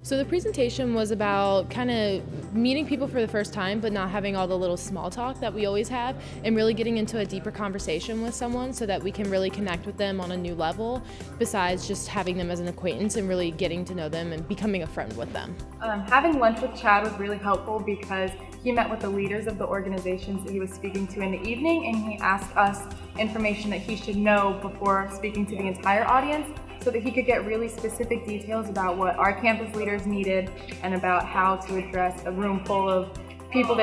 So the presentation was about kind of meeting people for the first time, but not having all the little small talk that we always have, and really getting into a deeper conversation with someone so that we can really connect with them on a new level, besides just having them as an acquaintance and really getting to know them and becoming a friend with them. Having lunch with Chad was really helpful because he met with the leaders of the organizations that he was speaking to in the evening, and he asked us information that he should know before speaking to the entire audience, so that he could get really specific details about what our campus leaders needed and about how to address a room full of people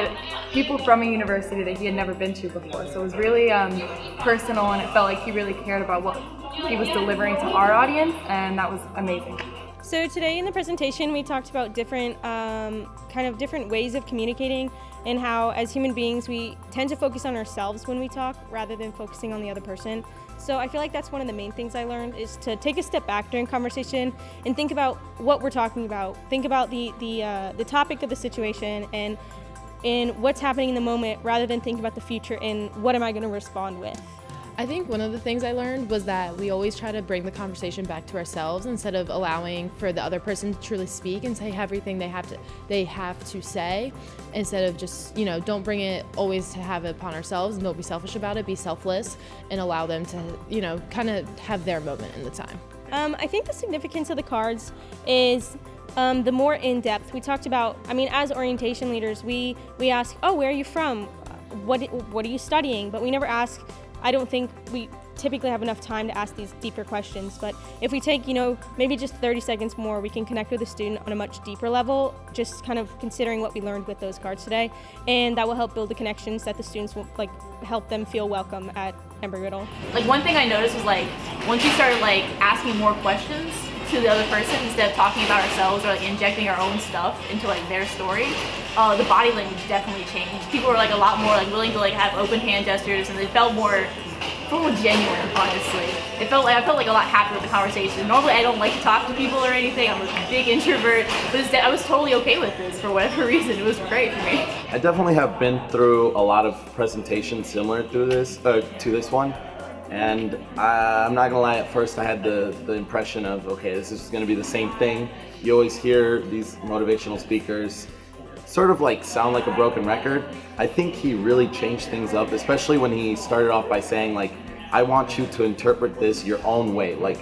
from a university that he had never been to before. So it was really personal, and it felt like he really cared about what he was delivering to our audience, and that was amazing. So today in the presentation we talked about different different ways of communicating, and how as human beings we tend to focus on ourselves when we talk rather than focusing on the other person. So I feel like that's one of the main things I learned, is to take a step back during conversation and think about what we're talking about. Think about the topic of the situation and what's happening in the moment, rather than think about the future and what am I going to respond with. I think one of the things I learned was that we always try to bring the conversation back to ourselves instead of allowing for the other person to truly speak and say everything they have to say, instead of just, don't bring it always to have it upon ourselves, and don't be selfish about it, be selfless and allow them to, kind of have their moment in the time. I think the significance of the cards is the more in-depth. We talked about, as orientation leaders, we ask, oh, where are you from? What are you studying? But we never ask, I don't think we typically have enough time to ask these deeper questions, but if we take, maybe just 30 seconds more, we can connect with a student on a much deeper level, just kind of considering what we learned with those cards today, and that will help build the connections that the students will, help them feel welcome at embry-riddle. One thing I noticed was, once we started, asking more questions to the other person instead of talking about ourselves or, injecting our own stuff into, their story, the body language definitely changed. People were, a lot more, willing to, have open hand gestures, and they felt more genuine, honestly. I felt like a lot happier with the conversation. Normally I don't like to talk to people or anything. I'm a big introvert, but I was totally okay with this for whatever reason. It was great for me. I definitely have been through a lot of presentations similar to this one, and I'm not gonna lie, at first I had the impression of, okay, this is gonna be the same thing. You always hear these motivational speakers sort of sound like a broken record. I think he really changed things up, especially when he started off by saying, I want you to interpret this your own way.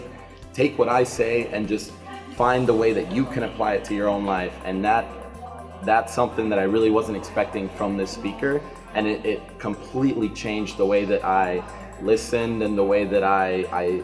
Take what I say and just find the way that you can apply it to your own life. And that's something that I really wasn't expecting from this speaker. And it completely changed the way that I listened and the way that I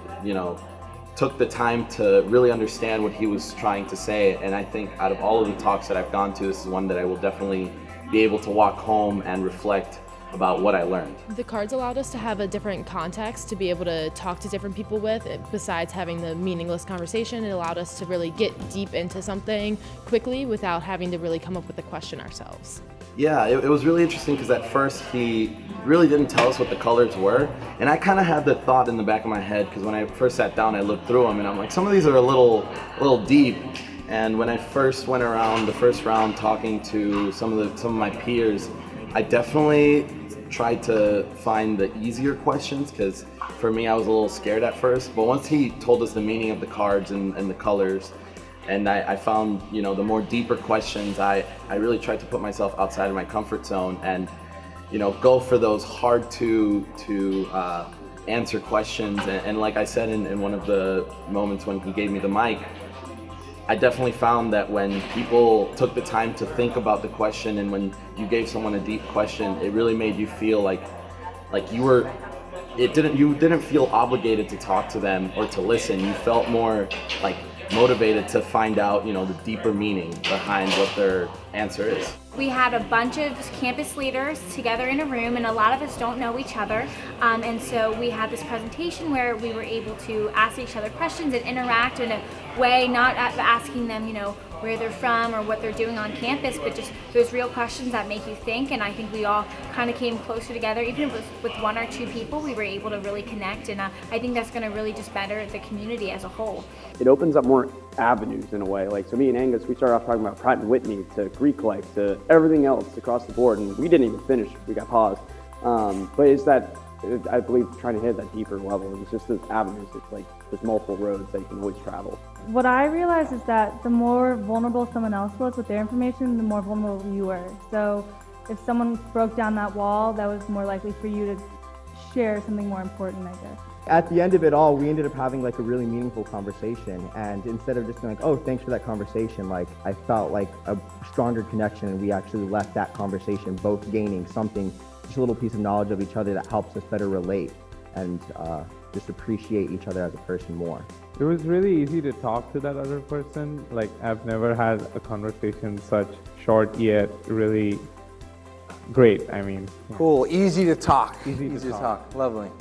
took the time to really understand what he was trying to say. And I think out of all of the talks that I've gone to, this is one that I will definitely be able to walk home and reflect about what I learned. The cards allowed us to have a different context to be able to talk to different people with. Besides having the meaningless conversation, it allowed us to really get deep into something quickly without having to really come up with a question ourselves. Yeah, it was really interesting because at first he really didn't tell us what the colors were, and I kind of had the thought in the back of my head, because when I first sat down I looked through them and I'm like, some of these are a little deep. And when I first went around the first round talking to some of my peers, I definitely tried to find the easier questions, because for me I was a little scared at first, but once he told us the meaning of the cards and the colors, and I found, the more deeper questions, I really tried to put myself outside of my comfort zone and, go for those hard to answer questions. And like I said in one of the moments when he gave me the mic, I definitely found that when people took the time to think about the question, and when you gave someone a deep question, it really made you feel like you didn't feel obligated to talk to them or to listen. You felt more motivated to find out, the deeper meaning behind what their answer is. We had a bunch of campus leaders together in a room, and a lot of us don't know each other, and so we had this presentation where we were able to ask each other questions and interact in a way, not asking them, where they're from or what they're doing on campus, but just those real questions that make you think. And I think we all kind of came closer together. Even with one or two people, we were able to really connect, and I think that's going to really just better the community as a whole. It opens up more avenues in a way. So me and Angus, we started off talking about Pratt & Whitney to Greek life to everything else across the board, and we didn't even finish. We got paused. But it's that, I believe, trying to hit that deeper level. It's just those avenues. It's there's multiple roads that you can always travel. What I realized is that the more vulnerable someone else was with their information, the more vulnerable you were. So if someone broke down that wall, that was more likely for you to share something more important, I guess. At the end of it all, we ended up having like a really meaningful conversation, and instead of just being like, oh, thanks for that conversation, like I felt like a stronger connection, and we actually left that conversation both gaining something, just a little piece of knowledge of each other that helps us better relate and just appreciate each other as a person more. It was really easy to talk to that other person. Like, I've never had a conversation such short yet really great. I mean, Cool, easy to talk. Easy to talk. Lovely.